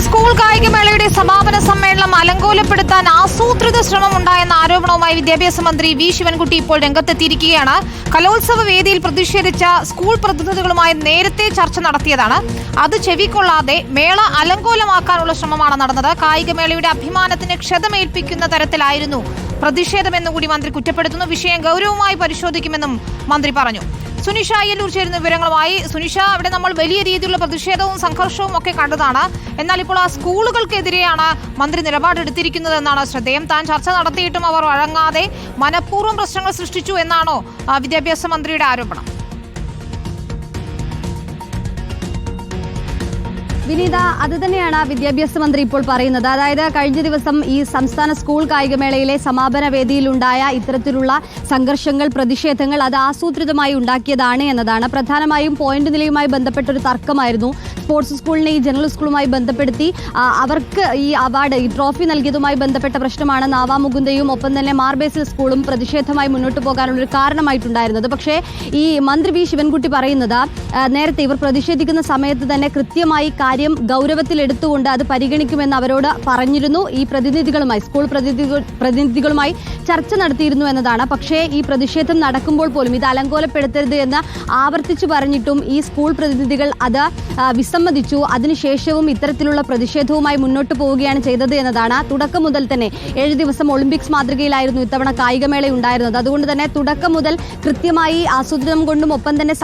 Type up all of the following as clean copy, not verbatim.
School കായികമേളയുടെ സമാപന സമ്മേളനം അലങ്കോലപ്പെടുത്താൻ ആസൂത്രിത ശ്രമം ഉണ്ടായെന്ന ആരോപണവുമായി വിദ്യാഭ്യാസ മന്ത്രി വി ശിവൻകുട്ടി ഇപ്പോൾ രംഗത്തെത്തിയിരിക്കുകയാണ്. കലോത്സവ വേദിയിൽ പ്രതിഷേധിച്ച സ്കൂൾ പ്രതിനിധികളുമായി നേരത്തെ ചർച്ച നടത്തിയതാണ്. അത് ചെവിക്കൊള്ളാതെ മേള അലങ്കോലമാക്കാനുള്ള ശ്രമമാണ് നടന്നത്. കായികമേളയുടെ അഭിമാനത്തിന് ക്ഷതമേൽപ്പിക്കുന്ന തരത്തിലായിരുന്നു പ്രതിഷേധമെന്നുകൂടി മന്ത്രി കുറ്റപ്പെടുത്തുന്നു. വിഷയം ഗൗരവമായി പരിശോധിക്കുമെന്നും മന്ത്രി പറഞ്ഞു. സുനിഷ അയ്യല്ലൂർ ചേരുന്ന വിവരങ്ങളുമായി. സുനിഷ, അവിടെ നമ്മൾ വലിയ രീതിയിലുള്ള പ്രതിഷേധവും സംഘർഷവും ഒക്കെ കണ്ടതാണ്. എന്നാൽ ഇപ്പോൾ ആ സ്കൂളുകൾക്കെതിരെയാണ് മന്ത്രി നിലപാടെടുത്തിരിക്കുന്നത് എന്നാണ് ശ്രദ്ധേയം. താൻ ചർച്ച നടത്തിയിട്ടും അവർ വഴങ്ങാതെ മനഃപൂർവ്വം പ്രശ്നങ്ങൾ സൃഷ്ടിച്ചു എന്നാണോ വിദ്യാഭ്യാസ മന്ത്രിയുടെ ആരോപണം? വിനീത, അത് തന്നെയാണ് വിദ്യാഭ്യാസ മന്ത്രി ഇപ്പോൾ പറയുന്നത്. അതായത് കഴിഞ്ഞ ദിവസം ഈ സംസ്ഥാന സ്കൂൾ കായികമേളയിലെ സമാപന വേദിയിലുണ്ടായ ഇത്തരത്തിലുള്ള സംഘർഷങ്ങൾ, പ്രതിഷേധങ്ങൾ അത് ആസൂത്രിതമായി ഉണ്ടാക്കിയതാണ് എന്നതാണ്. പ്രധാനമായും പോയിന്റ് നിലയുമായി ബന്ധപ്പെട്ടൊരു തർക്കമായിരുന്നു. സ്പോർട്സ് സ്കൂളിനെ ഈ ജനറൽ സ്കൂളുമായി ബന്ധപ്പെടുത്തി അവർക്ക് ഈ അവാർഡ്, ഈ ട്രോഫി നൽകിയതുമായി ബന്ധപ്പെട്ട പ്രശ്നമാണ് നാവാമുകുന്ദയും ഒപ്പം തന്നെ മാർബേസിൽ സ്കൂളും പ്രതിഷേധമായി മുന്നോട്ട് പോകാനുള്ളൊരു കാരണമായിട്ടുണ്ടായിരുന്നത്. പക്ഷേ ഈ മന്ത്രി വി ശിവൻകുട്ടി പറയുന്നത് നേരത്തെ ഇവർ പ്രതിഷേധിക്കുന്ന സമയത്ത് തന്നെ കൃത്യമായി കാര്യം ഗൗരവത്തിലെടുത്തുകൊണ്ട് അത് പരിഗണിക്കുമെന്ന് അവരോട് പറഞ്ഞിരുന്നു. ഈ പ്രതിനിധികളുമായി, സ്കൂൾ പ്രതിനിധികളുമായി ചർച്ച നടത്തിയിരുന്നു എന്നതാണ്. പക്ഷേ ഈ പ്രതിഷേധം നടക്കുമ്പോൾ പോലും ഇത് അലങ്കോലപ്പെടുത്തരുത് എന്ന് ആവർത്തിച്ചു പറഞ്ഞിട്ടും ഈ സ്കൂൾ പ്രതിനിധികൾ അത് വിസമ്മതിച്ചു. അതിനുശേഷവും ഇത്തരത്തിലുള്ള പ്രതിഷേധവുമായി മുന്നോട്ട് പോവുകയാണ് ചെയ്തത് എന്നതാണ്. തുടക്കം മുതൽ തന്നെ 7 ദിവസം ഒളിമ്പിക്സ് മാതൃകയിലായിരുന്നു ഇത്തവണ കായികമേള ഉണ്ടായിരുന്നത്. അതുകൊണ്ട് തന്നെ തുടക്കം മുതൽ കൃത്യമായി ആസൂത്രണം കൊണ്ടും ഒപ്പം തന്നെ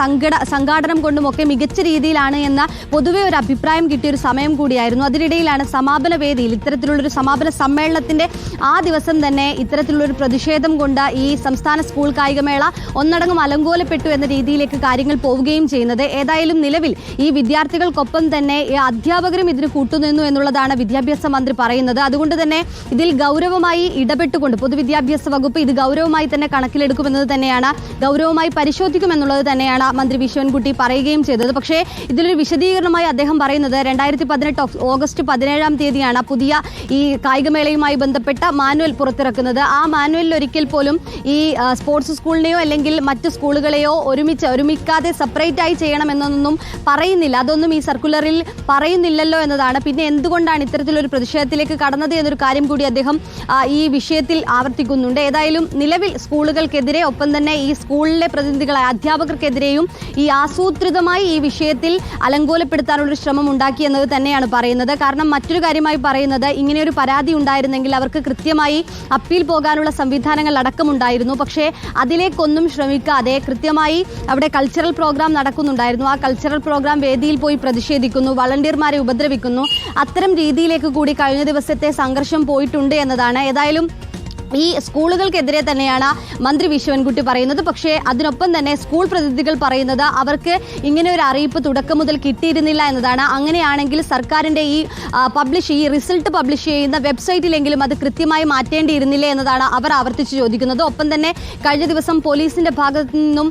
സംഘാടനം കൊണ്ടും ഒക്കെ മികച്ച രീതിയിലാണ് എന്ന പൊതുവെ ഒരു അഭിപ്രായം കിട്ടിയൊരു സമയം കൂടിയായിരുന്നു. അതിനിടയിലാണ് സമാപന വേദിയിൽ ഇത്തരത്തിലുള്ളൊരു സമാപന സമ്മേളനത്തിന്റെ ആ ദിവസം തന്നെ ഇത്തരത്തിലുള്ളൊരു പ്രതിഷേധം കൊണ്ട് ഈ സംസ്ഥാന സ്കൂൾ കായികമേള ഒന്നടങ്കം അലങ്കോലപ്പെട്ടു എന്ന രീതിയിലേക്ക് കാര്യങ്ങൾ പോവുകയും ചെയ്യുന്നത്. ഏതായാലും നിലവിൽ ഈ വിദ്യാർത്ഥികൾക്കൊപ്പം തന്നെ അധ്യാപകരും ഇതിന് കൂട്ടുനിന്നു എന്നുള്ളതാണ് വിദ്യാഭ്യാസ മന്ത്രി പറയുന്നത്. അതുകൊണ്ട് തന്നെ ഇതിൽ ഗൗരവമായി ഇടപെട്ടുകൊണ്ട് പൊതുവിദ്യാഭ്യാസ വകുപ്പ് ഇത് ഗൗരവമായി തന്നെ കണക്കിലെടുക്കുമെന്നത് തന്നെയാണ്, ഗൗരവമായി പരിശോധിക്കുമെന്നുള്ളത് തന്നെയാണ് മന്ത്രി വി ശിവൻകുട്ടി പറയുകയും ചെയ്തത്. പക്ഷേ ഇതിലൊരു വിശദീകരണമായി അദ്ദേഹം പറയുന്നത് 2018 ഓഗസ്റ്റ് 17-ാം തീയതിയാണ് പുതിയ ഈ കായികമേളയുമായി ബന്ധപ്പെട്ട മാനുവൽ പുറത്തിറക്കുന്നത്. ആ മാനുവലിൽ ഒരിക്കൽ പോലും ഈ സ്പോർട്സ് സ്കൂളിനെയോ അല്ലെങ്കിൽ മറ്റ് സ്കൂളുകളെയോ ഒരുമിക്കാതെ സെപ്പറേറ്റ് ആയി ചെയ്യണമെന്നൊന്നും പറയുന്നില്ല. അതൊന്നും ഈ സർക്കുലറിൽ പറയുന്നില്ലല്ലോ എന്നതാണ്. പിന്നെ എന്തുകൊണ്ടാണ് ഇത്തരത്തിലൊരു പ്രതിഷേധത്തിലേക്ക് കടന്നത് എന്നൊരു കാര്യം കൂടി അദ്ദേഹം ഈ വിഷയത്തിൽ ആവർത്തിക്കുന്നുണ്ട്. ഏതായാലും നിലവിൽ സ്കൂളുകൾക്കെതിരെ ഒപ്പം തന്നെ ഈ സ്കൂളിലെ പ്രതിനിധികളായ അധ്യാപകർക്കെതിരെയും ഈ ആസൂത്രിതമായി ഈ വിഷയത്തിൽ അലങ്കോലപ്പെടുത്താനുള്ളൊരു ശ്രമം ഉണ്ടാക്കി എന്നത് തന്നെയാണ് പറയുന്നത്. കാരണം മറ്റൊരു കാര്യമായി പറയുന്നത്, ഇങ്ങനെയൊരു പരാതി ഉണ്ടായിരുന്നെങ്കിൽ അവർക്ക് കൃത്യമായി അപ്പീൽ പോകാനുള്ള സംവിധാനങ്ങൾ അടക്കമുണ്ടായിരുന്നു. പക്ഷേ അതിലേക്കൊന്നും ശ്രമിക്കാതെ കൃത്യമായി അവിടെ കൾച്ചറൽ പ്രോഗ്രാം നടക്കുന്നുണ്ടായിരുന്നു. ആ കൾച്ചറൽ പ്രോഗ്രാം വേദിയിൽ പോയി പ്രതിഷേധിക്കുന്നു, വളണ്ടിയർമാരെ ഉപദ്രവിക്കുന്നു. അത്തരം രീതിയിലേക്ക് കൂടി കഴിഞ്ഞ ദിവസത്തെ സംഘർഷം പോയിട്ടുണ്ട് എന്നതാണ്. ഏതായാലും ഈ സ്കൂളുകൾക്കെതിരെ തന്നെയാണ് മന്ത്രി വി ശിവൻകുട്ടി പറയുന്നത്. പക്ഷേ അതിനൊപ്പം തന്നെ സ്കൂൾ പ്രതിനിധികൾ പറയുന്നത് അവർക്ക് ഇങ്ങനെ ഒരു അറിയിപ്പ് തുടക്കം മുതൽ കിട്ടിയിരുന്നില്ല എന്നതാണ്. അങ്ങനെയാണെങ്കിൽ സർക്കാരിൻ്റെ ഈ റിസൾട്ട് പബ്ലിഷ് ചെയ്യുന്ന വെബ്സൈറ്റിലെങ്കിലും അത് കൃത്യമായി മാറ്റേണ്ടിയിരുന്നില്ലേ എന്നതാണ് അവർ ആവർത്തിച്ച് ചോദിക്കുന്നത്. ഒപ്പം തന്നെ കഴിഞ്ഞ ദിവസം പോലീസിന്റെ ഭാഗത്തു നിന്നും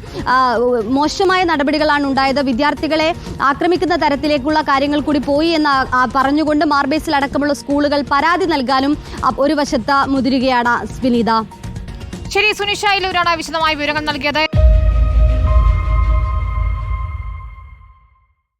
മോശമായ നടപടികളാണ് ഉണ്ടായത്. വിദ്യാർത്ഥികളെ ആക്രമിക്കുന്ന തരത്തിലേക്കുള്ള കാര്യങ്ങൾ കൂടി പോയി എന്ന് പറഞ്ഞുകൊണ്ട് മാർബേസിൽ അടക്കമുള്ള സ്കൂളുകൾ പരാതി നൽകാനും ഒരു വശത്ത് മുതിരുകയാണ്. വിനീത, ശരി, സുനിഷ അയ്യല്ലൂരാണ് വിശദമായ വിവരങ്ങൾ നൽകിയത്.